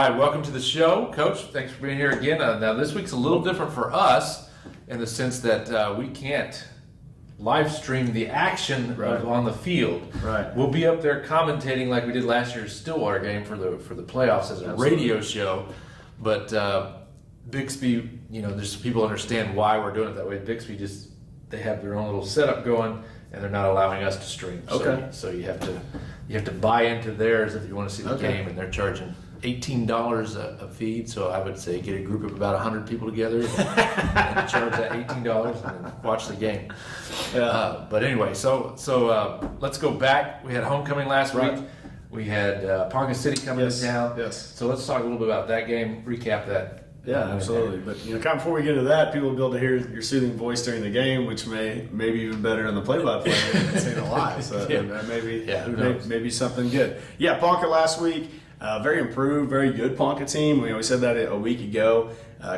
right, welcome to the show, Coach. Thanks for being here again. Now, this week's a little different for us in the sense that we can't live stream the action on the field. Right. We'll be up there commentating like we did last year's Stillwater game for the playoffs as a radio show. But Bixby, there's people understand why we're doing it that way. Bixby they have their own little setup going, and they're not allowing us to stream. Okay. So you have to buy into theirs if you want to see the game, and they're charging $18 a feed. So I would say get a group of about 100 people together and charge that $18 and then watch the game. But anyway, so let's go back. We had homecoming last week. We had Ponca City coming to town. Yes. So let's talk a little bit about that game. Recap that. Yeah, absolutely. But kind of before we get into that, people will be able to hear your soothing voice during the game, which may be even better than the play-by-play than saying it live. So maybe something good. Yeah, Ponca last week, very improved, very good Ponca team. We said that a week ago.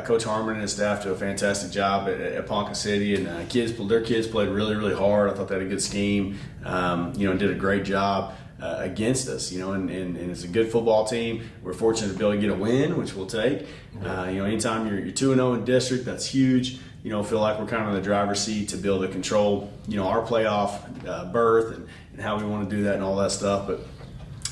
Coach Harmon and his staff do a fantastic job at Ponca City, and their kids played really, really hard. I thought they had a good scheme, and did a great job against us, and it's a good football team. We're fortunate to be able to get a win, which we'll take. Anytime you're 2-0 in district, that's huge. Feel like we're kind of in the driver's seat to be able to control, our playoff berth and how we want to do that and all that stuff. But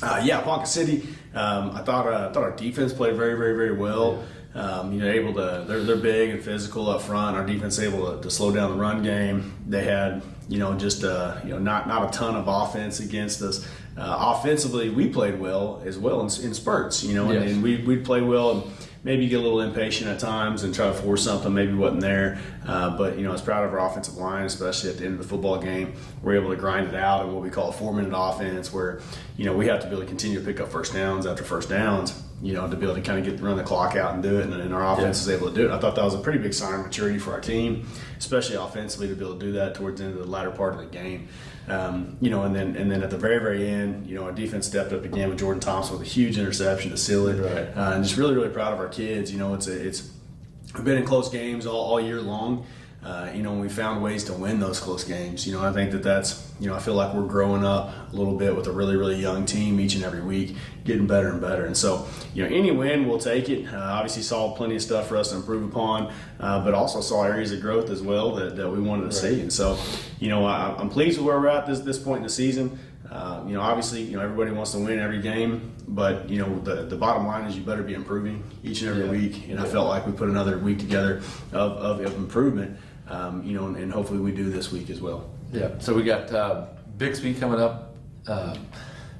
Ponca City, I thought our defense played very, very, very well. They're big and physical up front. Our defense able to slow down the run game. They had, not a ton of offense against us. Offensively, we played well as well in spurts, and we'd play well and maybe get a little impatient at times and try to force something maybe wasn't there. But I was proud of our offensive line, especially at the end of the football game. We're able to grind it out in what we call a 4-minute offense where, we have to be able to continue to pick up first downs after first downs, to be able to kind of run the clock out and do it, and our offense is able to do it. I thought that was a pretty big sign of maturity for our team, especially offensively, to be able to do that towards the end of the latter part of the game. And then at the very, very end, our defense stepped up again with Jordan Thompson with a huge interception to seal it. Right. And just really, really proud of our kids. We've been in close games all year long. And we found ways to win those close games. I think that's, I feel like we're growing up a little bit with a really, really young team each and every week, getting better and better. And so, any win, we'll take it. Obviously saw plenty of stuff for us to improve upon, but also saw areas of growth as well that we wanted to see. And so, I'm pleased with where we're at this point in the season. Obviously, everybody wants to win every game, but, the bottom line is you better be improving each and every week. And I felt like we put another week together of improvement, and hopefully we do this week as well. Yeah. So we got Bixby coming up.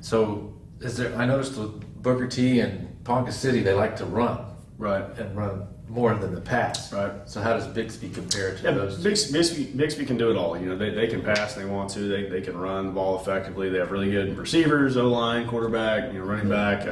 So I noticed with Booker T and Ponca City, they like to run. Right. And run more than the pass. Right. So how does Bixby compare to those? Bixby can do it all. They can pass they want to. They can run the ball effectively. They have really good receivers, O-line, quarterback, running back,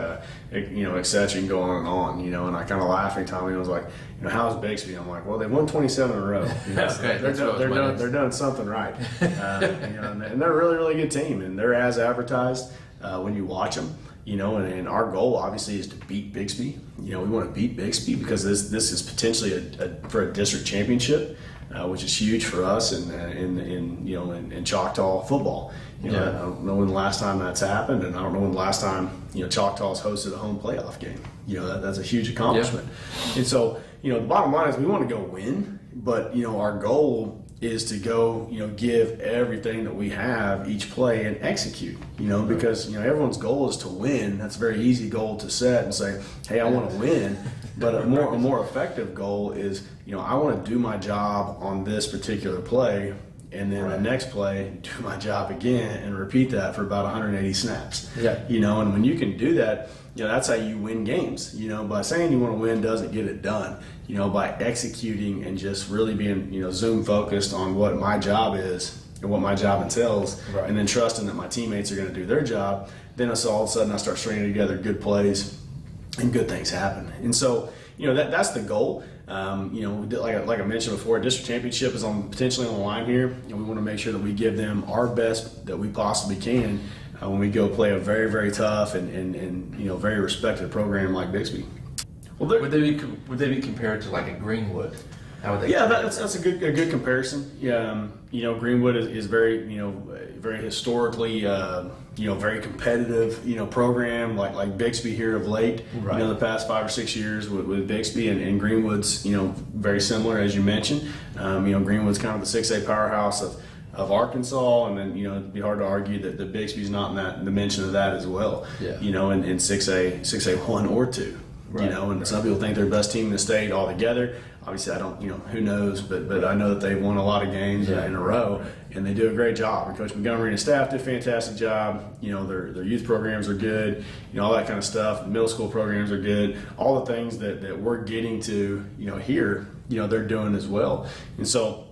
et cetera. You can go on and on, and I kind of laugh anytime he was like, how's Bixby? I'm like, well, they won 27 in a row. Okay. They're doing something right. And they're a really, really good team, and they're as advertised when you watch them. And our goal obviously is to beat Bixby. We want to beat Bixby because this is potentially for a district championship, which is huge for us in Choctaw football. I don't know when the last time that's happened, and I don't know when the last time Choctaw's hosted a home playoff game. That's a huge accomplishment. Yeah. And so the bottom line is we want to go win, but our goal is to go, give everything that we have each play and execute, because, everyone's goal is to win. That's a very easy goal to set and say, hey, I want to win. But a more effective goal is, I want to do my job on this particular play, and then the next play, do my job again and repeat that for about 180 snaps. Yeah. And when you can do that, that's how you win games. By saying you want to win doesn't get it done. By executing and just really being, zoom focused on what my job is and what my job entails, and then trusting that my teammates are going to do their job, then all of a sudden I start stringing together good plays and good things happen. And so, that's the goal. Like I mentioned before, district championship is potentially on the line here, and we want to make sure that we give them our best that we possibly can when we go play a very, very tough and very respected program like Bixby. Well, would they be compared to like a Greenwood? How would they? Yeah, that's a good comparison. Yeah, Greenwood is very very historically very competitive program like Bixby here of late. Right. The past 5 or 6 years with Bixby and Greenwood's very similar as you mentioned. Greenwood's kind of the 6A powerhouse of Arkansas, and then it'd be hard to argue that the Bixby's not in that dimension of that as well. Yeah. In 6A 1 or 2. Right. And some people think they're the best team in the state altogether. Obviously, I don't, who knows, but I know that they've won a lot of games in a row, and they do a great job. And Coach Montgomery and his staff do a fantastic job. Their youth programs are good, all that kind of stuff. The middle school programs are good. All the things that we're getting to, here, they're doing as well. And so,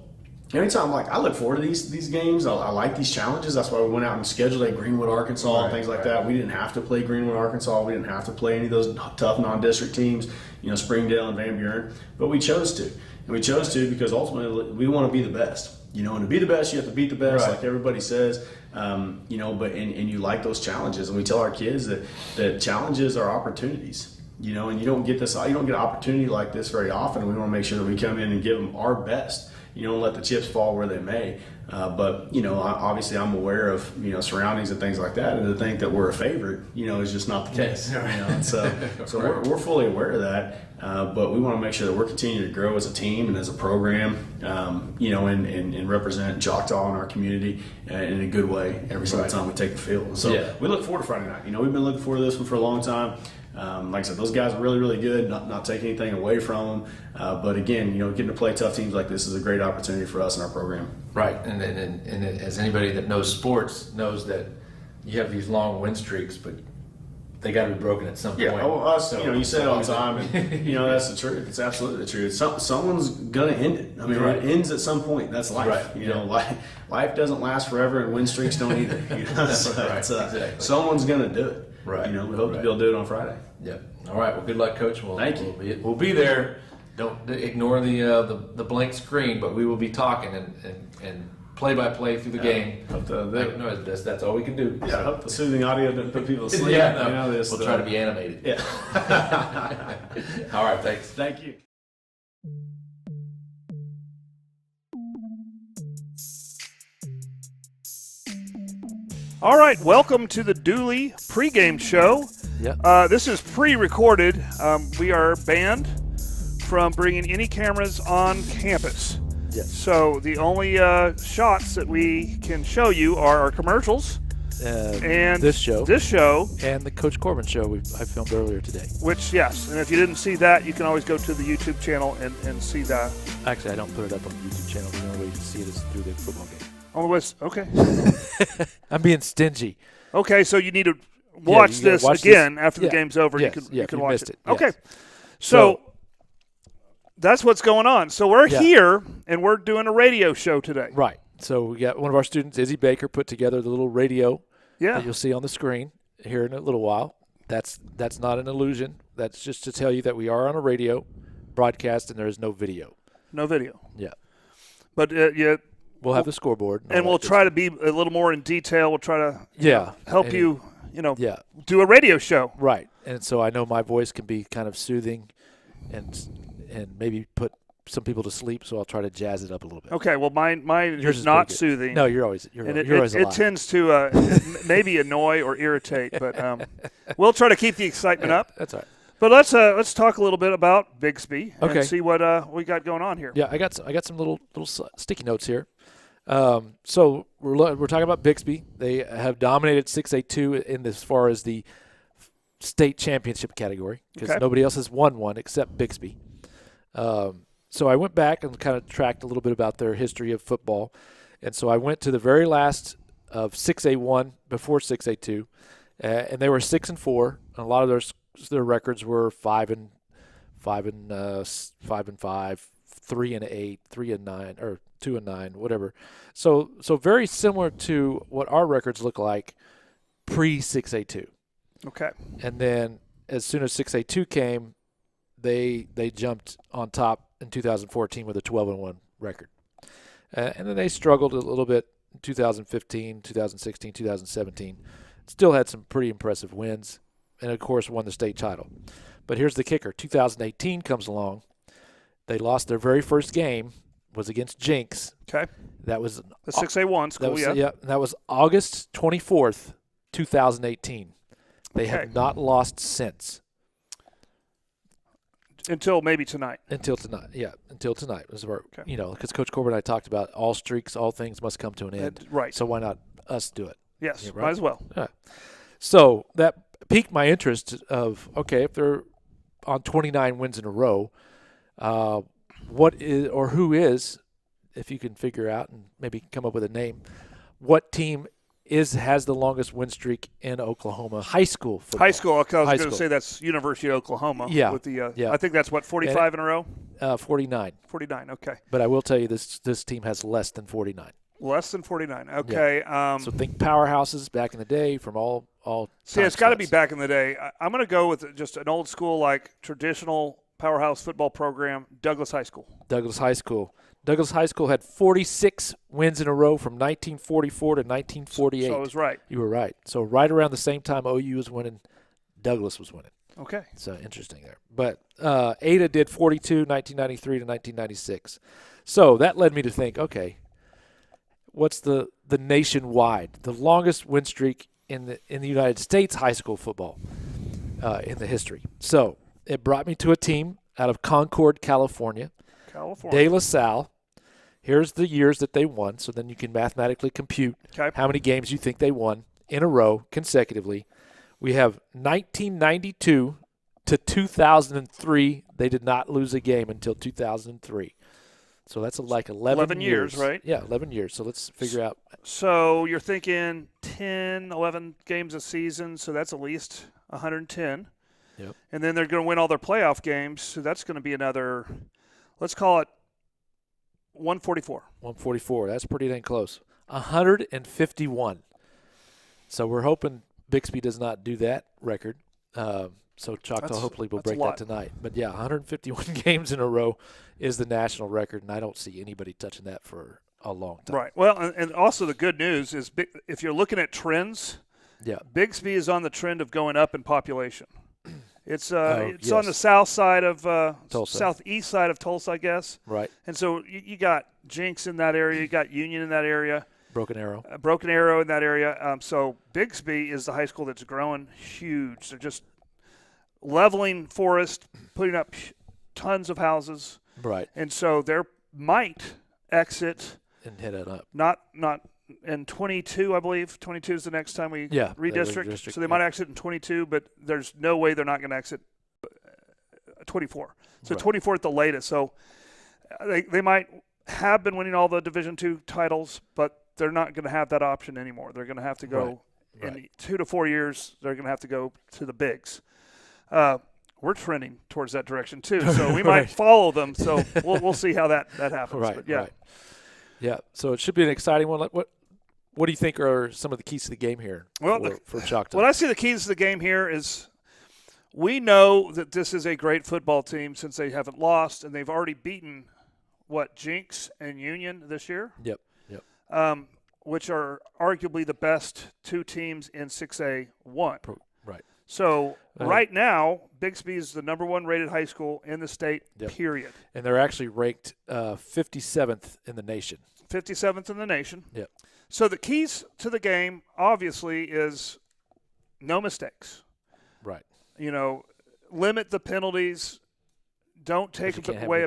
anytime, I look forward to these games. I like these challenges. That's why we went out and scheduled a Greenwood, Arkansas, and things like that. We didn't have to play Greenwood, Arkansas. We didn't have to play any of those tough non-district teams, Springdale and Van Buren. But we chose to. And we chose to because ultimately we want to be the best. And to be the best, you have to beat the best, like everybody says. But you like those challenges. And we tell our kids that challenges are opportunities. And you don't get an opportunity like this very often. And we want to make sure that we come in and give them our best. And let the chips fall where they may. But obviously I'm aware of surroundings and things like that, and to think that we're a favorite, is just not the case. And so we're fully aware of that. But we want to make sure that we're continuing to grow as a team and as a program, and represent Choctaw in our community in a good way every single time we take the field. So we look forward to Friday night. We've been looking forward to this one for a long time. Like I said, those guys are really, really good, not taking anything away from them. But again, getting to play tough teams like this is a great opportunity for us in our program. Right. And as anybody that knows sports knows that you have these long win streaks, but they got to be broken at some point. Yeah, you say it all the time, and that's the truth. It's absolutely the truth. Someone's gonna end it. I mean, it ends at some point. That's life. Right. Life doesn't last forever, and win streaks don't either. Exactly. Someone's gonna do it. Right. We hope to be able to do it on Friday. Yep. All right. Well, good luck, Coach. Thank you. We'll be there. Don't ignore the blank screen, but we will be talking and play-by-play through the game. That's all we can do. Yeah, I hope the soothing audio doesn't put people to sleep. We'll try to be animated. Yeah. All right, thanks. Thank you. All right, welcome to the Dooley pregame show. Yeah. This is pre-recorded. We are banned from bringing any cameras on campus. Yes. So the only shots that we can show you are our commercials and this show and the Coach Corbin show I filmed earlier today. Which, yes, and if you didn't see that, you can always go to the YouTube channel and see that. Actually, I don't put it up on the YouTube channel. The only way you can see it is through the football game. Okay. I'm being stingy. Okay, so you need to watch this again after the game's over. Yes, you can watch it. Yes. Okay. So that's what's going on. So we're here, and we're doing a radio show today. Right. So we got one of our students, Izzy Baker, put together the little radio that you'll see on the screen here in a little while. That's not an illusion. That's just to tell you that we are on a radio broadcast, and there is no video. No video. Yeah. But we'll have the scoreboard. And we'll try to be a little more in detail. We'll try to help you do a radio show. Right. And so I know my voice can be kind of soothing and maybe put some people to sleep, so I'll try to jazz it up a little bit. Okay, well, mine is not soothing. No, you're always alive. It tends to maybe annoy or irritate, but we'll try to keep the excitement up. That's all right. But let's talk a little bit about Bixby and see what we got going on here. Yeah, I got some little sticky notes here. So we're talking about Bixby. They have dominated 6A2 in as far as the state championship category because nobody else has won one except Bixby. So I went back and kind of tracked a little bit about their history of football, and so I went to the very last of 6A1 before 6A2, and they were 6-4. And a lot of their records were 5-5, 3-8, 3-9, or 2-9, whatever. So very similar to what our records look like pre-6A2. Okay. And then as soon as 6A2 came, they jumped on top in 2014 with a 12-1 record. And then they struggled a little bit in 2015, 2016, 2017. Still had some pretty impressive wins and, of course, won the state title. But here's the kicker. 2018 comes along. They lost their very first game was against Jinx. Okay. That was the 6A1 school, that was August 24th, 2018. They have not lost since. Until maybe tonight. Until tonight, yeah. Until tonight. Because Coach Corbett and I talked about all streaks, all things must come to an end. Right. So why not us do it? Yes, yeah, right? Might as well. Yeah. So that piqued my interest of, okay, if they're on 29 wins in a row, what is or who is, if you can figure out and maybe come up with a name, what team has the longest win streak in Oklahoma high school football? High school. I was going to say that's University of Oklahoma. Yeah. With the, I think that's, 45 in a row? 49. 49, okay. But I will tell you this team has less than 49. Less than 49, okay. Yeah. So think powerhouses back in the day from all See, it's got to be back in the day. I'm going to go with just an old school, traditional powerhouse football program, Douglas High School. Douglas High School had 46 wins in a row from 1944 to 1948. So I was right. You were right. So right around the same time OU was winning, Douglas was winning. Okay. So interesting there. But Ada did 42, 1993 to 1996. So that led me to think, okay, what's the nationwide, the longest win streak in the United States high school football in the history? So it brought me to a team out of Concord, California. De La Salle. Here's the years that they won, so then you can mathematically compute how many games you think they won in a row consecutively. We have 1992 to 2003. They did not lose a game until 2003. So that's 11 years, right? Yeah, 11 years. So let's figure out. So you're thinking 10, 11 games a season, so that's at least 110. Yep. And then they're going to win all their playoff games, so that's going to be another, let's call it 144. 144. That's pretty dang close. 151. So we're hoping Bixby does not do that record. So Choctaw hopefully will break that tonight. But, yeah, 151 games in a row is the national record, and I don't see anybody touching that for a long time. Right. Well, and also the good news is if you're looking at trends, Bixby is on the trend of going up in population. It's on the south side of Tulsa. Southeast side of Tulsa, I guess. Right. And so you got Jinx in that area, you got Union in that area. Broken Arrow in that area. So Bixby is the high school that's growing huge. They're just leveling forest, putting up tons of houses. Right. And so they might exit and head it up. Not in 22, I believe. 22 is the next time we redistrict. So they might exit in 22, but there's no way they're not going to exit 24. So 24 at the latest. So they might have been winning all the Division II titles, but they're not going to have that option anymore. They're going to have to go in 2 to 4 years. They're going to have to go to the bigs. We're trending towards that direction too, so we might follow them. So we'll see how that happens. Right. But yeah. Right. Yeah. So it should be an exciting one. What do you think are some of the keys to the game here for Choctaw? What I see the keys to the game here is we know that this is a great football team since they haven't lost, and they've already beaten Jinx and Union this year. Yep. Which are arguably the best two teams in 6A1. Right. So right now, Bixby is the number 1 rated high school in the state, period. And they're actually ranked 57th in the nation. 57th in the nation. Yep. So the keys to the game, obviously, is no mistakes. Right. Limit the penalties. Don't take away